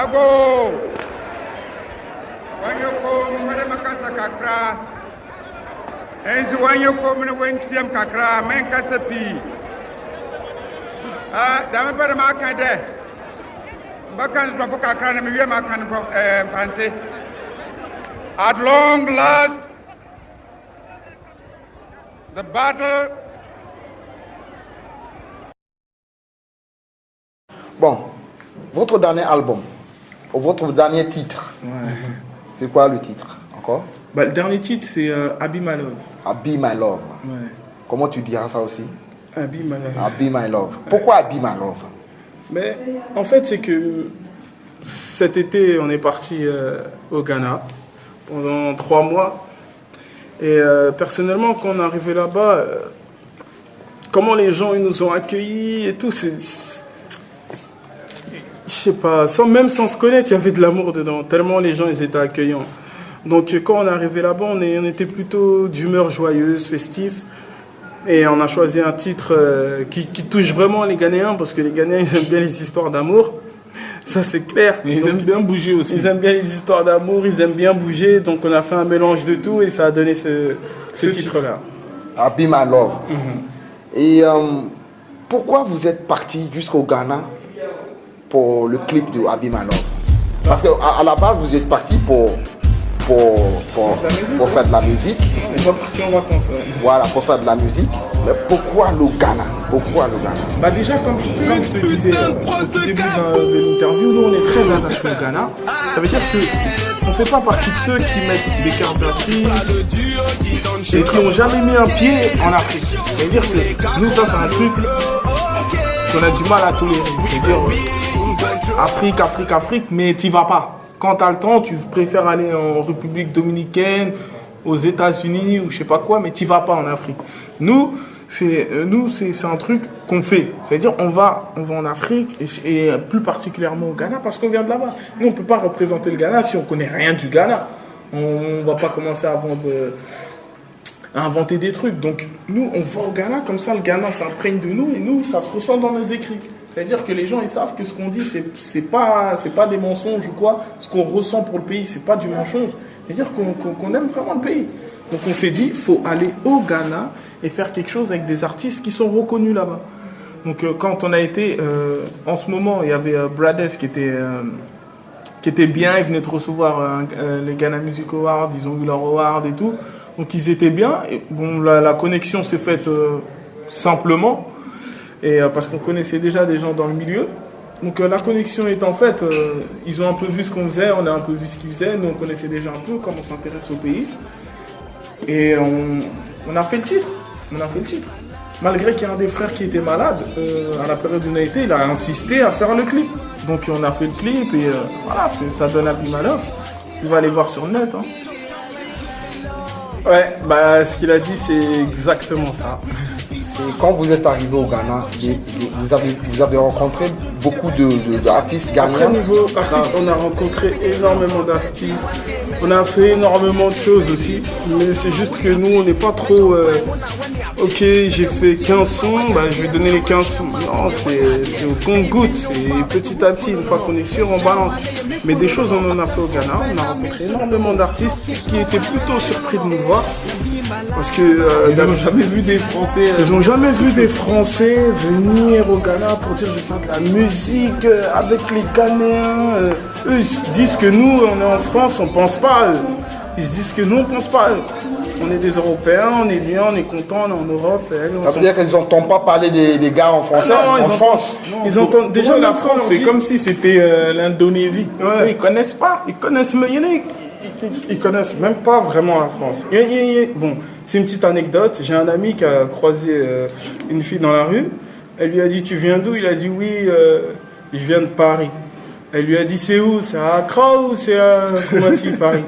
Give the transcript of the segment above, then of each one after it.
Togo. Wanyoko mwere makasa kakra. Enzi wanyoko mwere wentiam kakra. Menkasa pi. Dame pere makande. Mbakans bafo kakra na miwe makan fancy. At long last, the battle. Bon, votre dernier album, ou votre dernier titre, ouais. C'est quoi le titre encore? Le dernier titre, c'est Be My Love. Be My Love. Ouais. Comment tu diras ça aussi? Be My Love. Be My Love. Pourquoi Be My Love? Mais en fait, c'est que cet été, on est parti au Ghana pendant 3 mois. Et personnellement, quand on est arrivé là-bas, comment les gens ils nous ont accueillis et tout, je sais pas, même sans se connaître, il y avait de l'amour dedans, tellement les gens ils étaient accueillants. Donc quand on est arrivé là-bas, on était plutôt d'humeur joyeuse, festif. Et on a choisi un titre qui touche vraiment les Ghanéens, parce que les Ghanéens ils aiment bien les histoires d'amour. Ça c'est clair. Et ils aiment bien bouger aussi. Ils aiment bien les histoires d'amour, ils aiment bien bouger. Donc on a fait un mélange de tout et ça a donné ce titre-là. Be My Love. Et pourquoi vous êtes parti jusqu'au Ghana pour le clip de Be My Love? Parce qu'à la base, vous êtes parti pour faire de la musique. On est pas parti en vacances. Ouais. Voilà, pour faire de la musique. Mais pourquoi le Ghana? Pourquoi le Ghana? Déjà, comme je te disais au tout début de l'interview, nous on est très attachés au Ghana. Ça veut dire qu'on ne fait pas partie de ceux qui mettent des cartes d'Afrique et qui n'ont jamais mis un pied en Afrique. Ça veut dire que nous, ça c'est un truc qu'on a du mal à tolérer. C'est-à-dire Afrique, mais tu vas pas. Quand tu as le temps, tu préfères aller en République dominicaine, aux États-Unis ou je sais pas quoi, mais tu vas pas en Afrique. Nous, c'est un truc qu'on fait. C'est-à-dire on va en Afrique et plus particulièrement au Ghana parce qu'on vient de là-bas. Nous, on peut pas représenter le Ghana si on connaît rien du Ghana. On va pas commencer à inventer des trucs. Donc nous, on va au Ghana, comme ça le Ghana s'imprègne de nous et nous, ça se ressent dans nos écrits. C'est-à-dire que les gens, ils savent que ce qu'on dit, c'est pas des mensonges ou quoi. Ce qu'on ressent pour le pays, c'est pas du mensonge. C'est-à-dire qu'on aime vraiment le pays. Donc on s'est dit, il faut aller au Ghana et faire quelque chose avec des artistes qui sont reconnus là-bas. Donc quand on a été, en ce moment, il y avait Brades qui était bien, ils venaient de recevoir les Ghana Music Awards, ils ont eu leur award et tout. Donc ils étaient bien. Et, bon, la connexion s'est faite simplement. Et parce qu'on connaissait déjà des gens dans le milieu. Donc la connexion étant faite, ils ont un peu vu ce qu'on faisait, on a un peu vu ce qu'ils faisaient, nous on connaissait déjà un peu comment on s'intéresse au pays. Et on a fait le titre. Malgré qu'il y a un des frères qui était malade, à la période où on a été, il a insisté à faire le clip. Donc on a fait le clip et voilà, ça donne Be My Love. Tu vas aller voir sur le net. Hein. Ouais, ce qu'il a dit, c'est exactement ça. Et quand vous êtes arrivé au Ghana, vous avez rencontré beaucoup d'artistes ghanéens. Après, niveau artiste, on a rencontré énormément d'artistes. On a fait énormément de choses aussi. Mais c'est juste que nous, on n'est pas trop... ok, j'ai fait 15 sons, je vais donner les 15 sons. Non, c'est au compte-gouttes. C'est petit à petit. Une fois qu'on est sûr, on balance. Mais des choses, on en a fait au Ghana. On a rencontré énormément d'artistes qui étaient plutôt surpris de nous voir. Parce que ils n'ont jamais vu des Français. Ils n'ont jamais vu des Français venir au Ghana pour dire je vais faire de la musique avec les Ghanéens. Eux ils se disent que nous on est en France, on pense pas à eux. Ils se disent que nous on pense pas à eux. On est des Européens, on est bien, on est content, on est en Europe. Ça veut dire qu'ils n'entendent pas parler des gars en français, en France. Ils entendent déjà la France, c'est comme si c'était l'Indonésie. Ouais. Eux, ils connaissent pas, ils connaissent ils connaissent même pas vraiment la France. Bon, c'est une petite anecdote. J'ai un ami qui a croisé une fille dans la rue. Elle lui a dit, tu viens d'où? Il a dit, oui, je viens de Paris. Elle lui a dit, c'est où? C'est à Accra ou c'est à Koumassi, Paris?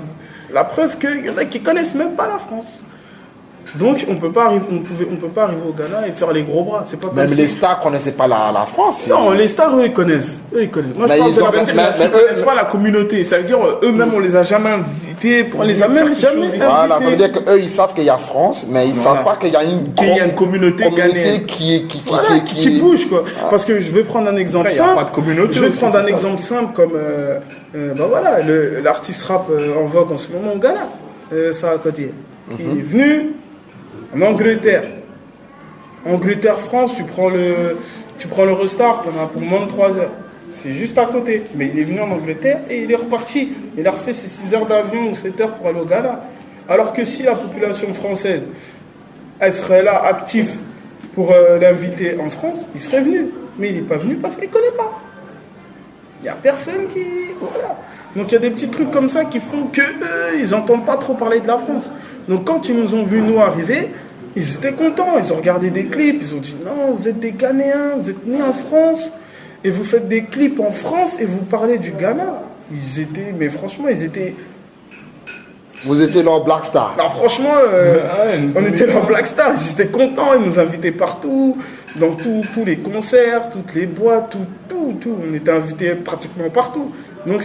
La preuve qu'il y en a qui connaissent même pas la France. Donc on peut pas arriver au Ghana et faire les gros bras. C'est pas comme même si... les stars connaissaient pas la France. Non, les stars eux ils connaissent. Moi je parle de la population, ils connaissent pas la communauté. Ça veut dire eux-mêmes on les a jamais invités pour On les venir a même faire quelque jamais chose ici. Voilà, ça veut dire qu'eux, ils savent qu'il y a France, mais ils ne savent pas qu'il y a une communauté ghanéenne. qui bouge quoi. Parce que je vais prendre un exemple Après, y a simple. pas de communauté Je vais aussi, prendre un c'est ça. exemple simple comme voilà, l'artiste rap en vogue en ce moment au Ghana, ça à côté. Il est venu en Angleterre. Angleterre-France, tu prends le restart, t'en as pour moins de 3 heures. C'est juste à côté. Mais il est venu en Angleterre et il est reparti. Il a refait ses 6 heures d'avion ou 7 heures pour aller au Ghana. Alors que si la population française, elle serait là, active pour l'inviter en France, il serait venu. Mais il n'est pas venu parce qu'il ne connaît pas. Il n'y a personne qui... Voilà. Donc il y a des petits trucs comme ça qui font qu'eux, ils n'entendent pas trop parler de la France. Donc quand ils nous ont vus, nous, arriver, ils étaient contents. Ils ont regardé des clips. Ils ont dit, non, vous êtes des Ghanéens, vous êtes nés en France. Et vous faites des clips en France et vous parlez du Ghana. Mais franchement, ils étaient... Vous étiez leur Black Star. Non, franchement, on était leur Black Star. Ils étaient contents, ils nous invitaient partout, dans tous les concerts, toutes les boîtes, tout. On était invités pratiquement partout. Donc,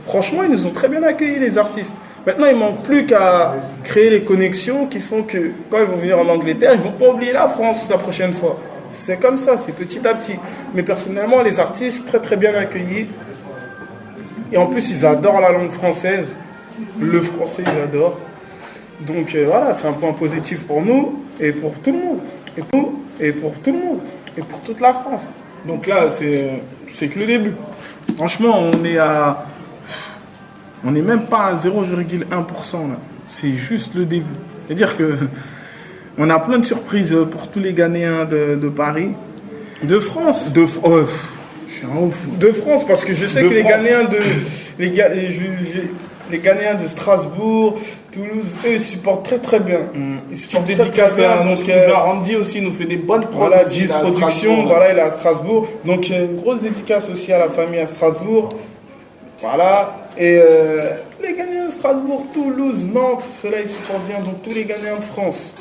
franchement, ils nous ont très bien accueillis, les artistes. Maintenant, il ne manque plus qu'à créer les connexions qui font que quand ils vont venir en Angleterre, ils ne vont pas oublier la France la prochaine fois. C'est comme ça, c'est petit à petit. Mais personnellement, les artistes, très très bien accueillis. Et en plus, ils adorent la langue française. Le français, ils adorent. Donc voilà, c'est un point positif pour nous et pour tout le monde. Et pour tout le monde. Et pour toute la France. Donc là, c'est que le début. Franchement, on n'est même pas à 0,1% là. C'est juste le début. C'est-à-dire que on a plein de surprises pour tous les Ghanéens de Paris. De France. Je suis un ouf. De France, parce que je sais que les Ghanéens les Ghanéens de Strasbourg, Toulouse, eux, ils supportent très très bien. Ils supportent dédicace très, très bien. donc Randy aussi nous fait des bonnes prods. Voilà, aussi, 10 là, à productions, Strasbourg, voilà, il est à Strasbourg. Donc une grosse dédicace aussi à la famille à Strasbourg. Voilà. Et les Ghanéens de Strasbourg, Toulouse, Nantes, ceux-là ils supportent bien. Donc tous les Ghanéens de France.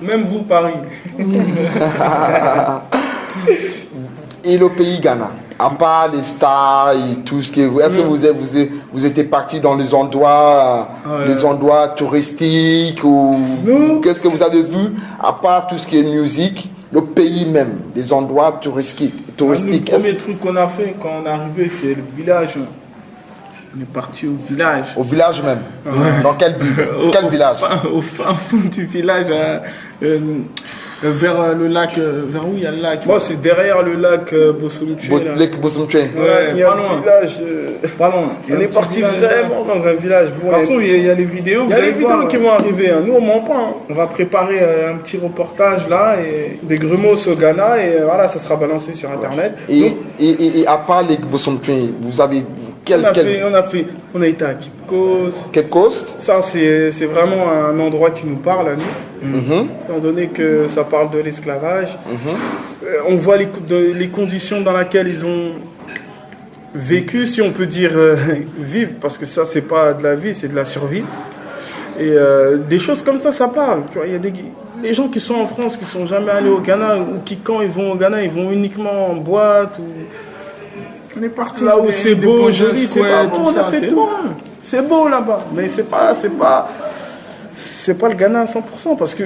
Même vous, Paris. Et le pays Ghana, à part les stars et tout ce qui est... Est-ce que vous étiez parti dans les endroits touristiques ou... Qu'est-ce que vous avez vu, à part tout ce qui est musique, le pays même, les endroits touristiques? Le premier truc qu'on a fait quand on est arrivé, c'est le village. On est parti au village. Au village même? Dans quel ville? Quel village? Au fin fond du village, vers le lac, vers où il y a le lac. Moi, c'est derrière le lac Bossomtue. Lake Bossomtue. Ouais, il y a un village. Pas loin. On est parti vraiment dans un village. De toute façon, il y a les vidéos. Il y a les vidéos qui vont arriver. Nous, on ment pas. On va préparer un petit reportage là, et des grumos au Ghana, et voilà, ça sera balancé sur Internet. Et à part Lake Bossomtue, vous avez... On a été à Cape Coast. Cape Coast? Ça, c'est vraiment un endroit qui nous parle à nous. Étant donné que ça parle de l'esclavage. On voit les conditions dans lesquelles ils ont vécu, si on peut dire vivre, parce que ça, c'est pas de la vie, c'est de la survie. Et des choses comme ça parle. Tu vois, il y a des gens qui sont en France, qui sont jamais allés au Ghana, ou qui, quand ils vont au Ghana, ils vont uniquement en boîte. On est parti là où c'est beau, joli, c'est pas bon, on a fait tout. C'est beau là-bas, mais c'est pas le Ghana à 100%, parce que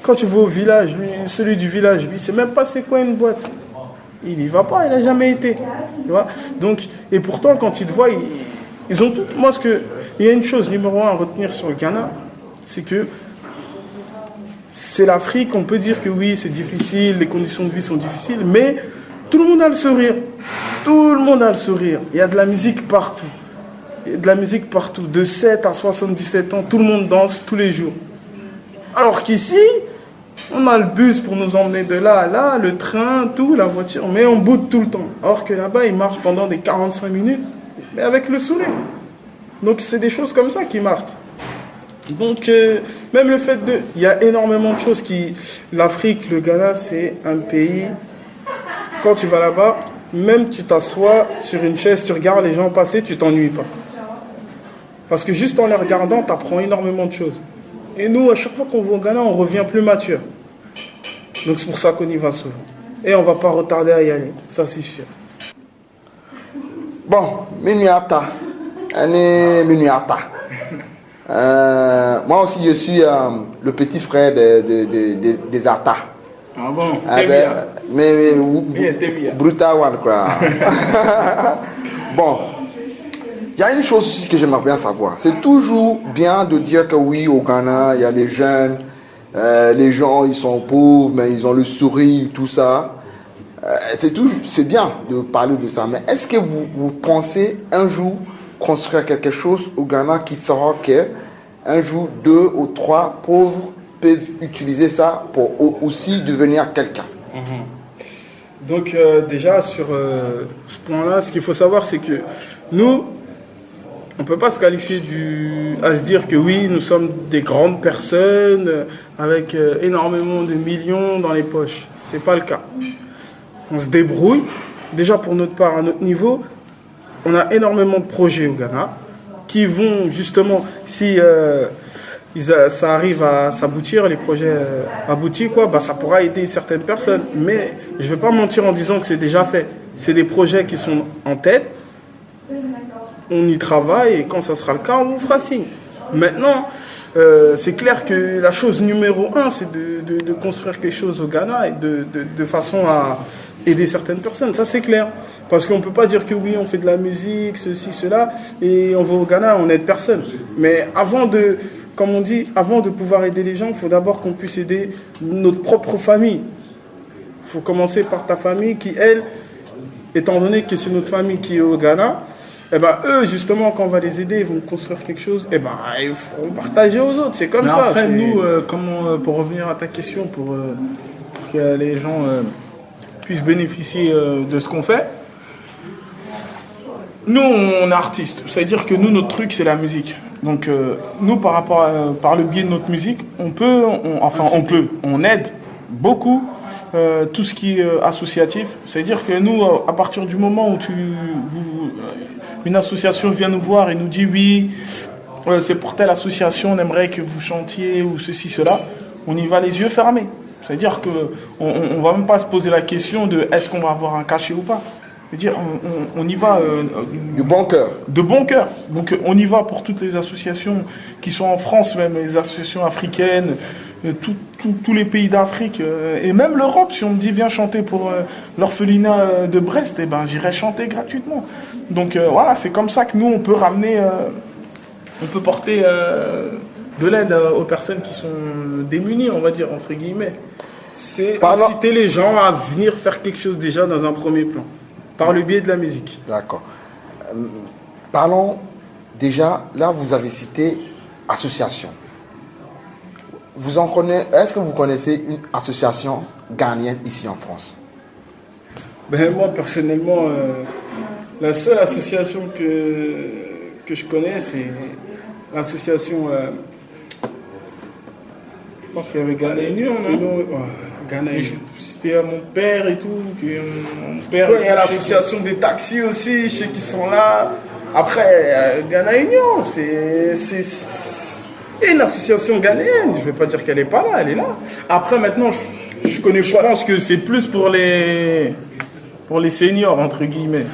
quand tu vas au village, celui du village, lui, il sait même pas c'est quoi une boîte. Il n'y va pas, il n'a jamais été. Tu vois. Donc, et pourtant, quand ils te voient, ils ont tout. Moi, il y a une chose, numéro 1 à retenir sur le Ghana, c'est que c'est l'Afrique, on peut dire que oui, c'est difficile, les conditions de vie sont difficiles, mais tout le monde a le sourire. Tout le monde a le sourire. Il y a de la musique partout. De 7 à 77 ans, tout le monde danse tous les jours. Alors qu'ici, on a le bus pour nous emmener de là à là, le train, tout, la voiture, mais on boude tout le temps. Alors que là-bas, ils marchent pendant des 45 minutes, mais avec le sourire. Donc c'est des choses comme ça qui marquent. Donc même le fait de... Il y a énormément de choses qui... L'Afrique, le Ghana, c'est un pays... Quand tu vas là-bas, même tu t'assois sur une chaise, tu regardes les gens passer, tu t'ennuies pas. Parce que juste en les regardant, tu apprends énormément de choses. Et nous, à chaque fois qu'on va au Ghana, on revient plus mature. Donc c'est pour ça qu'on y va souvent. Et on ne va pas retarder à y aller, ça c'est sûr. Bon, Minuata. Année Minuata. Moi aussi, je suis le petit frère des Ata. Ah bon? Mais Temia. Brutal One, quoi. Bon, il y a une chose aussi que j'aimerais bien savoir. C'est toujours bien de dire que oui, au Ghana, il y a les jeunes, les gens, ils sont pauvres, mais ils ont le sourire, tout ça. C'est bien de parler de ça, mais est-ce que vous pensez un jour construire quelque chose au Ghana qui fera que un jour 2 ou 3 pauvres peuvent utiliser ça pour aussi devenir quelqu'un? Donc déjà sur ce point-là, ce qu'il faut savoir, c'est que nous, on ne peut pas se qualifier à se dire que oui, nous sommes des grandes personnes avec énormément de millions dans les poches. C'est pas le cas. On se débrouille. Déjà pour notre part, à notre niveau, on a énormément de projets au Ghana qui vont justement, si ça arrive à s'aboutir, les projets aboutis, ça pourra aider certaines personnes. Mais je ne vais pas mentir en disant que c'est déjà fait. C'est des projets qui sont en tête. On y travaille et quand ça sera le cas, on vous fera signe. Maintenant, c'est clair que la chose numéro 1, c'est de construire quelque chose au Ghana et de façon à aider certaines personnes. Ça, c'est clair. Parce qu'on ne peut pas dire que oui, on fait de la musique, ceci, cela, et on va au Ghana, on n'aide personne. Mais comme on dit, avant de pouvoir aider les gens, il faut d'abord qu'on puisse aider notre propre famille. Il faut commencer par ta famille qui, elle, étant donné que c'est notre famille qui est au Ghana, eux, justement, quand on va les aider, ils vont construire quelque chose, ils feront partager aux autres. C'est comme ça. Après, nous, pour revenir à ta question, pour que les gens puissent bénéficier de ce qu'on fait, nous, on est artistes. Ça veut dire que nous, notre truc, c'est la musique. Donc, nous, par le biais de notre musique, on aide beaucoup tout ce qui est associatif. C'est-à-dire que nous, à partir du moment où une association vient nous voir et nous dit oui, c'est pour telle association, on aimerait que vous chantiez ou ceci, cela, on y va les yeux fermés. C'est-à-dire qu'on ne va même pas se poser la question de est-ce qu'on va avoir un cachet ou pas. C'est-à-dire on y va du bon cœur. De bon cœur. Donc on y va pour toutes les associations qui sont en France, même les associations africaines, tous les pays d'Afrique et même l'Europe. Si on me dit viens chanter pour l'orphelinat de Brest, j'irai chanter gratuitement. Donc voilà, c'est comme ça que nous on peut ramener, on peut porter de l'aide aux personnes qui sont démunies, on va dire entre guillemets. C'est inciter les gens à venir faire quelque chose déjà dans un premier plan, par le biais de la musique. D'accord. Parlons déjà, là vous avez cité association. Est-ce que vous connaissez une association ghanéenne ici en France? Moi personnellement, la seule association que je connais, c'est l'association, je pense qu'il y avait Ghana Union, non? Ghana Union. C'était à mon père et tout. Mon père, il y a l'association des taxis aussi, je sais qu'ils sont là. Après, Ghana Union, c'est une association ghanéenne. Je ne vais pas dire qu'elle n'est pas là, elle est là. Après, maintenant, je pense que c'est plus pour les seniors, entre guillemets.